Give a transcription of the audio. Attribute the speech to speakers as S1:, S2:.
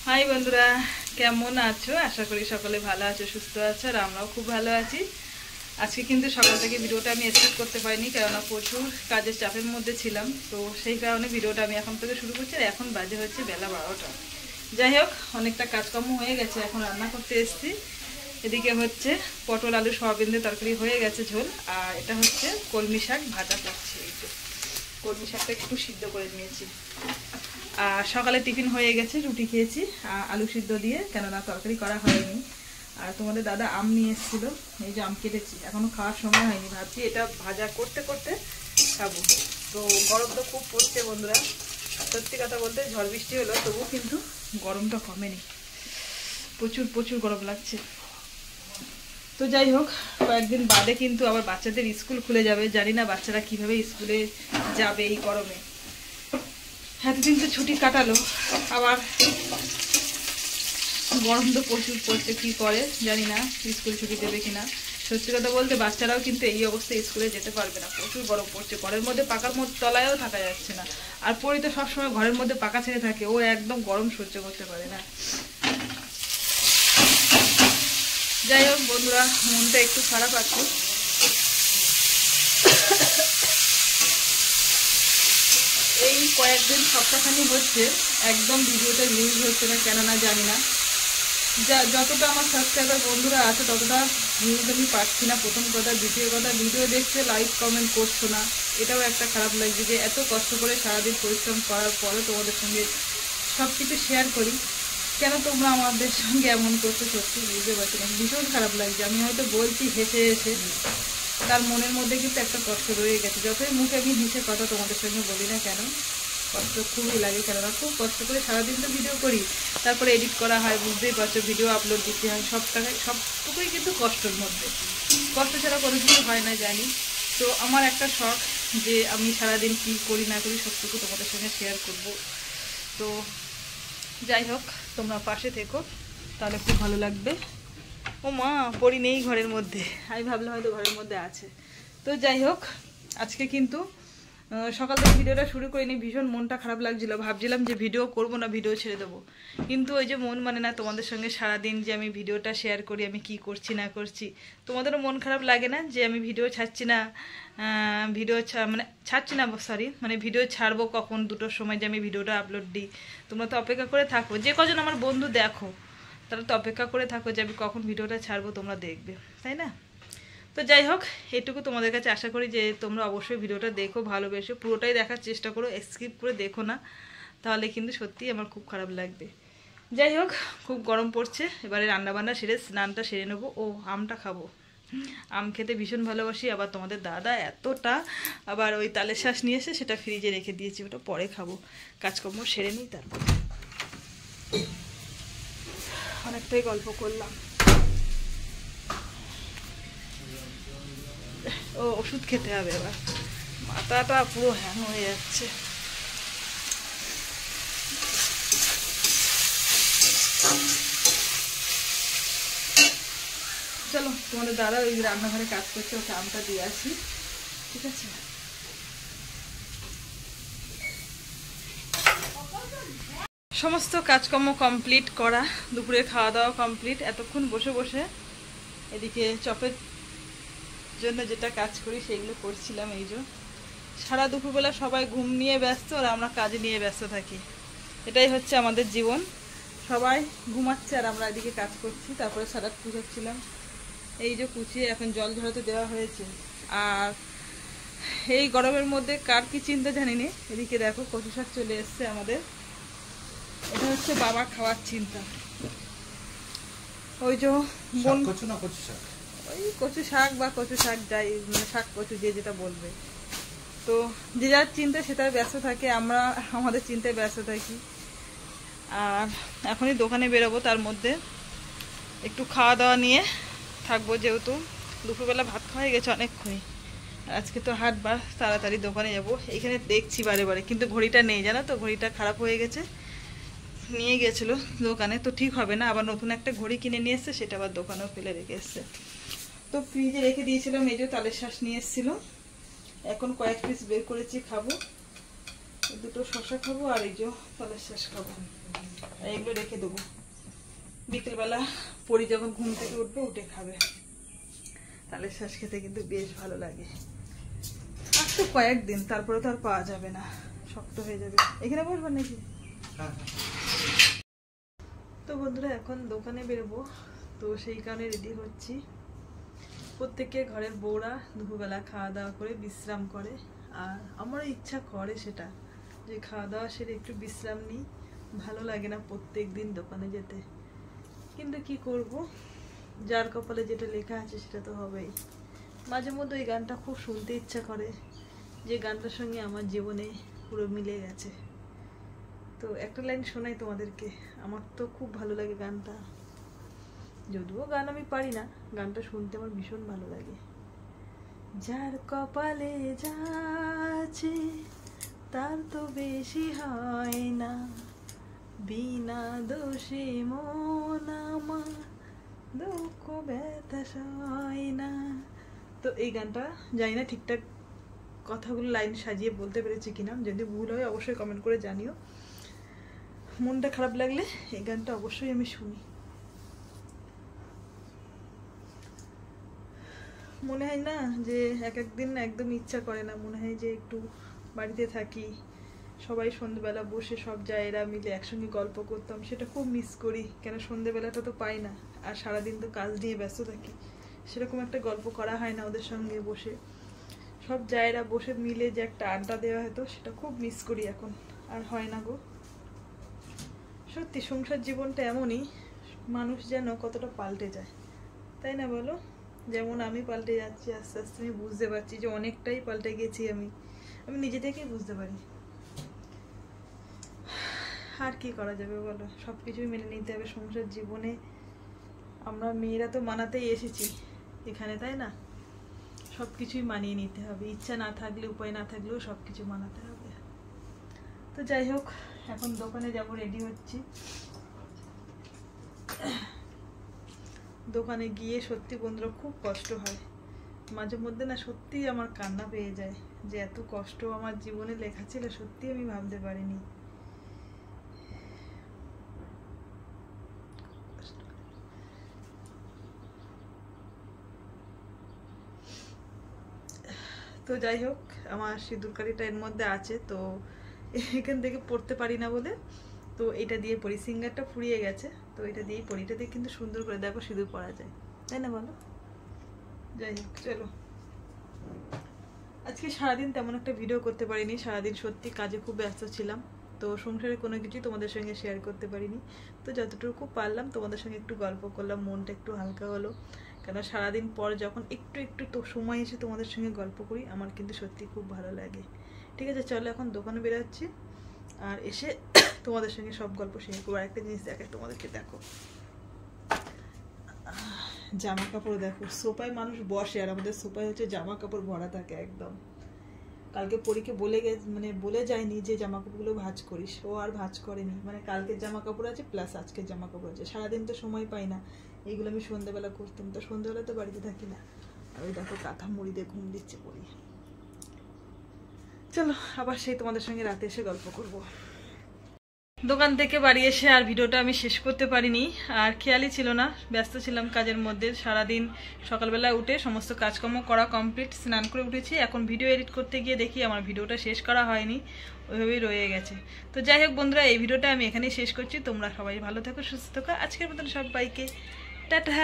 S1: High বন্ধুরা, কেমন আছো? আশা করি সকলে ভালো আছো, সুস্থ আছো, আর আমরাও খুব ভালো আছি। আজকে কিন্তু সকাল থেকে ভিডিওটা আমি স্টার্ট করতে পারিনি, কেননা প্রচুর কাজের চাপের মধ্যে ছিলাম। তো সেই কারণে ভিডিওটা আমি এখন থেকে শুরু করছি। আর এখন বাজে হচ্ছে বেলা 12টা। যাই হোক, অনেকটা কাজকর্ম হয়ে গেছে, এখন রান্না করতে এসেছি। এদিকে হচ্ছে পটল আলু সয়াবিন দিয়ে তরকারি হয়ে গেছে ঝোল, আর এটা হচ্ছে কলমি শাক ভাজা করছি। এই যে কলমি শাকটা একটু সিদ্ধ করে নিয়েছি। আর সকালে টিফিন হয়ে গেছে, রুটি খেয়েছি আলু সিদ্ধ দিয়ে, কেননা তরকারি করা হয়নি। আর তোমাদের দাদা আম নিয়ে এসেছিল, এই যে আম কেটেছি, এখনো খাওয়ার সময় হয়নি, ভাবছি এটা ভাজা করতে করতে খাবো। তো গরম তো খুব পড়ছে বন্ধুরা, সত্যি কথা বলতে ঝড় বৃষ্টি হলো তবুও কিন্তু গরমটা কমেনি, প্রচুর প্রচুর গরম লাগছে। তো যাই হোক, কয়েকদিন বাদে কিন্তু আবার বাচ্চাদের স্কুল খুলে যাবে। জানি না বাচ্চারা কিভাবে স্কুলে যাবে এই গরমে। এতদিন তো ছুটি কাটালো, আবার গরম তো প্রচুর পড়ছে, কি করে জানি না, স্কুল ছুটি দেবে কিনা। সত্যি কথা বলতে বাচ্চারাও কিন্তু এই অবস্থায় স্কুলে যেতে পারবে না, প্রচুর গরম পড়ছে। ঘরের মধ্যে পাকার মধ্যে তলায়ও থাকা যাচ্ছে না। আর পরি তো সবসময় ঘরের মধ্যে পাকা ছেড়ে থাকে, ও একদম গরম সহ্য করতে পারে না। যাই হোক বন্ধুরা, মনটা একটু খারাপ আছে। এই কয়েকদিন সপ্তাহখানি হচ্ছে একদম ভিডিওটা রিলিজ হচ্ছে না, কেননা জানি না, যতটা আমার সাবস্ক্রাইবার বন্ধুরা আছে ততটা ভিউজ আমি পাচ্ছি না। প্রথম কথা, দ্বিতীয় কথা, ভিডিও দেখছে লাইক কমেন্ট করছো না, এটাও একটা খারাপ লাগছে যে এত কষ্ট করে সারাদিন পরিশ্রম করার পরে তোমাদের সঙ্গে সব কিছু শেয়ার করি, কেন তোমরা আমাদের সঙ্গে এমন করছো, সত্যি বুঝতে পারছি না, ভীষণ খারাপ লাগছে। আমি হয়তো বলছি হেসে হেসে, তার মনের মধ্যে কিন্তু একটা কষ্ট রয়ে গেছে। যতই মুখে আমি হেসে কথা তোমাদের সঙ্গে বলি না কেন, কষ্ট খুবই লাগে, কেননা খুব কষ্ট করে সারাদিন তো ভিডিও করি, তারপরে এডিট করা হয়, বুঝতেই পারছো, ভিডিও আপলোড দিতে হয়, সবটুকুই কিন্তু কষ্টের মধ্যে। কষ্ট ছাড়া কোনো কিছু হয় না জানি। তো আমার একটা শখ যে আমি সারাদিন কি করি না করি সবটুকু তোমাদের সঙ্গে শেয়ার করব। তো যাই হোক, তোমরা পাশে থেকো, তাহলে খুব ভালো লাগবে। ও মা, পড়ি নেই ঘরের মধ্যে, আমি ভাবলাম হয়তো ঘরের মধ্যে আছে। তো যাই হোক, আজকে কিন্তু সকাল থেকে ভিডিওটা শুরু করিনি, ভীষণ মনটা খারাপ লাগছিল, ভাবছিলাম যে ভিডিও করব না, ভিডিও ছেড়ে দেবো। কিন্তু ওই যে মন মানে না, তোমাদের সঙ্গে সারাদিন যে আমি ভিডিওটা শেয়ার করি, আমি কি করছি না করছি, তোমাদেরও মন খারাপ লাগে না যে আমি ভিডিও ছাড়ছি না? ছাড়ছি না, সরি, মানে ভিডিও ছাড়বো কখন, 2টোর সময় যে আমি ভিডিওটা আপলোড দিই। তোমরা তো অপেক্ষা করে থাকো, যে কজন আমার বন্ধু দেখো তারা তো অপেক্ষা করে থাকো যে আমি কখন ভিডিওটা ছাড়বো, তোমরা দেখবে, তাই না? তো যাই হোক, এটুকু তোমাদের কাছে আশা করি যে তোমরা অবশ্যই ভিডিওটা দেখো, ভালোবেসে পুরোটাই দেখার চেষ্টা করো, স্কিপ করে দেখো না, তাহলে কিন্তু সত্যিই আমার খুব খারাপ লাগবে। যাই হোক, খুব গরম পড়ছে, এবারে রান্নাবান্না সেরে স্নানটা সেরে নেবো। ও আমটা খাবো, আম খেতে ভীষণ ভালোবাসি। আবার তোমাদের দাদা এতটা আবার ওই তালের শ্বাস নিয়ে এসে সেটা ফ্রিজে রেখে দিয়েছি, ওটা পরে খাবো, কাজকর্ম সেরে নিই তারপর। অনেকটাই গল্প করলাম। ও ওষুধ খেতে হবে, এবার মাথাটা পুরো হ্যাং হয়ে যাচ্ছে। চলো, তোমাদের দাদা ওই রান্নাঘরে কাজ করছে, ওকে আমটা দিয়ে আসি, ঠিক আছে? সমস্ত কাজকর্ম কমপ্লিট করা, দুপুরে খাওয়া দাওয়া কমপ্লিট। এতক্ষণ বসে বসে এদিকে চপের জন্য যেটা কাজ করি সেগুলো করছিলাম। এই যে সারা দুপুরবেলা সবাই ঘুম নিয়ে ব্যস্ত, আর আমরা কাজে নিয়ে ব্যস্ত থাকি, এটাই হচ্ছে আমাদের জীবন। সবাই ঘুমাচ্ছে আর আমরা এদিকে কাজ করছি। তারপরে সালাদ কুচাচ্ছিলাম, এই যে কুচিয়ে এখন জল ঝরাতে দেওয়া হয়েছে। আর এই গরমের মধ্যে কার কি চিন্তা জানি না, এদিকে দেখো কচু শাক চলে এসছে আমাদের, এটা হচ্ছে বাবা খাওয়ার চিন্তা। ওই যে ওই কচু শাক বা কচু শাক যাই, মানে শাক কচু দিয়ে যেটা বলবে, তো যে যার চিন্তা সেটাই ব্যস্ত থাকে, আমরা আমাদের চিন্তায় ব্যস্ত থাকি। আর এখনই দোকানে বেরোবো, তার মধ্যে একটু খাওয়া দাওয়া নিয়ে থাকবো, যেহেতু দুপুরবেলা ভাত খাওয়া গেছে অনেকক্ষণই। আজকে তো হাটবার, তাড়াতাড়ি দোকানে যাব। এইখানে দেখছি বারে বারে, কিন্তু ঘড়িটা নেই, জানো তো, ঘড়িটা খারাপ হয়ে গেছে, নিয়ে গেছিলো দোকানে, তো ঠিক হবে না, আবার নতুন একটা ঘড়ি কিনে নিয়ে এসছে, সেটা আবার দোকানেও ফেলে রেখে এসছে। তো ফ্রিজে রেখে দিয়েছিলাম, এই যে তালের শ্বাস নিয়ে এসেছিলো, এখন কয়েক পিস বের করেছি, খাবো। দুটো শসা খাবো আর এই যে তালের শ্বাস খাবো, এইগুলো রেখে দেবো। বিকেলবেলা পরি যখন ঘুম থেকে উঠবে উঠে খাবে। তালের শ্বাস খেতে কিন্তু বেশ ভালো লাগে। আর তো কয়েকদিন, তারপরে তো আর পাওয়া যাবে না, শক্ত হয়ে যাবে। এখানে বসবেন নাকি? তো বন্ধুরা এখন দোকানে বেরোবো, তো সেই কারণে রেডি হচ্ছি। প্রত্যেকে ঘরের বউরা দুপুরবেলা খাওয়া দাওয়া করে বিশ্রাম করে, আর আমারও ইচ্ছা করে সেটা, যে খাওয়া দাওয়া সেরে একটু বিশ্রাম নিই। ভালো লাগে না প্রত্যেক দিন দোকানে যেতে, কিন্তু কি করব, যার কপালে যেটা লেখা আছে সেটা তো হবেই। মাঝে মধ্যে ওই গানটা খুব শুনতে ইচ্ছা করে, যে গানটার সঙ্গে আমার জীবনে পুরো মিলে গেছে। তো একটা লাইন শোনাই তোমাদেরকে, আমার তো খুব ভালো লাগে গানটা। যদিও গান আমি পারি না, গানটা শুনতে আমার ভীষণ ভালো লাগে। যার কপালে যা আছে তার তো বেশি হয় না, বিনা দোষে মন আমার দুঃখ ব্যথা সয় না। তো এই গানটা জানি না ঠিকঠাক কথাগুলো লাইন সাজিয়ে বলতে পেরেছি কিনা, যদি ভুল হয় অবশ্যই কমেন্ট করে জানিও। মনটা খারাপ লাগলে এই গানটা অবশ্যই আমি শুনি। মনে হয় না যে এক একদিন একদম ইচ্ছা করে না, মনে হয় যে একটু বাড়িতে থাকি, সবাই সন্ধ্যেবেলা বসে সব জায়েরা মিলে একসঙ্গে গল্প করতাম, সেটা খুব মিস করি। কেন সন্ধ্যেবেলাটা তো পাই না, আর সারাদিন তো কাজ নিয়ে ব্যস্ত থাকি, সেরকম একটা গল্প করা হয় না ওদের সঙ্গে বসে। সব জায়েরা বসে মিলে যে একটা আড্ডা দেওয়া হতো, সেটা খুব মিস করি, এখন আর হয় না গো। সত্যি সংসার জীবনটা এমনই, মানুষ যেন কতটা পাল্টে যায়, তাই না বলো? যেমন আমি পাল্টে যাচ্ছি আস্তে আস্তে, আমি বুঝতে পারছি যে অনেকটাই পাল্টে গেছি আমি নিজে থেকেই বুঝতে পারি। আর কি করা যাবে বলো, সব কিছুই মেনে নিতে হবে সংসার জীবনে। আমরা মেয়েরা তো মানাতেই এসেছি এখানে, তাই না? সব কিছুই মানিয়ে নিতে হবে, ইচ্ছা না থাকলে, উপায় না থাকলেও সব কিছু মানাতে হবে। তো যাই হোক, এখন দোকানে যাব, রেডি হচ্ছি। দোকানে গিয়ে সত্যি বন্ধুরা খুব কষ্ট হয় মাঝে মধ্যে, না সত্যি আমার কান্না পেয়ে যায়, যে এত কষ্ট আমার জীবনে লেখা ছিল, সত্যি আমি ভাবতে পারিনি। তো যাই হোক, আমার সিঁদুরকারিটা এর মধ্যে আছে, তো এখান থেকে পড়তে পারি না বলে তো এটা দিয়ে পরি। সিঙ্গারটা ফুরিয়ে গেছে, তো এটা দিয়েই পরি। এটা দিয়ে কিন্তু সুন্দর করে দেখো সিঁদুর পরা যায়, তাই না বলো? যাই হোক, চলো। আজকে সারাদিন তেমন একটা ভিডিও করতে পারিনি, সারাদিন সত্যি কাজে খুব ব্যস্ত ছিলাম, তো সংসারে কোনো কিছুই তোমাদের সঙ্গে শেয়ার করতে পারিনি। তো যতটুকু পারলাম তোমাদের সঙ্গে একটু গল্প করলাম, মনটা একটু হালকা হলো। কেন সারাদিন পর যখন একটু একটু তো সময় এসে তোমাদের সঙ্গে গল্প করি, আমার কিন্তু সত্যি খুব ভালো লাগে। ঠিক আছে, চলো এখন দোকানে বেরোচ্ছি, আর এসে তোমাদের সঙ্গে সব গল্প শেয়ার করবো। একটা জিনিস দেখাই তোমাদেরকে, দেখো জামা কাপড় দেখো। সোফায় মানুষ বসে, আর আমাদের সোফায় হচ্ছে জামা কাপড় ভরা থাকে একদম। কালকে পরীকে বলে যায়নি যে জামা কাপড়গুলো ভাঁজ করিস, ও আর ভাঁজ করেনি। কালকের জামা কাপড় আছে প্লাস আজকের জামা কাপড় আছে। সারাদিন তো সময় পাই না, এইগুলো আমি সন্ধ্যাবেলা করতাম, তো সন্ধ্যাবেলা তো বাড়িতে থাকি না। আর ওই দেখো কাঁথা মুড়ি দিয়ে ঘুম দিচ্ছে পরি। চলো আবার সেই তোমাদের সঙ্গে রাতে এসে গল্প করবো। দোকান থেকে বাড়ি এসে আর ভিডিওটা আমি শেষ করতে পারিনি, আর খেয়ালই ছিল না, ব্যস্ত ছিলাম কাজের মধ্যে। সারাদিন সকালবেলা উঠে সমস্ত কাজকর্ম করা কমপ্লিট, স্নান করে উঠেছি। এখন ভিডিও এডিট করতে গিয়ে দেখি আমার ভিডিওটা শেষ করা হয়নি, ওইভাবেই রয়ে গেছে। তো যাই হোক বন্ধুরা, এই ভিডিওটা আমি এখানেই শেষ করছি। তোমরা সবাই ভালো থাকো, সুস্থ থাকো। আজকের মতন সবাইকে টাটা।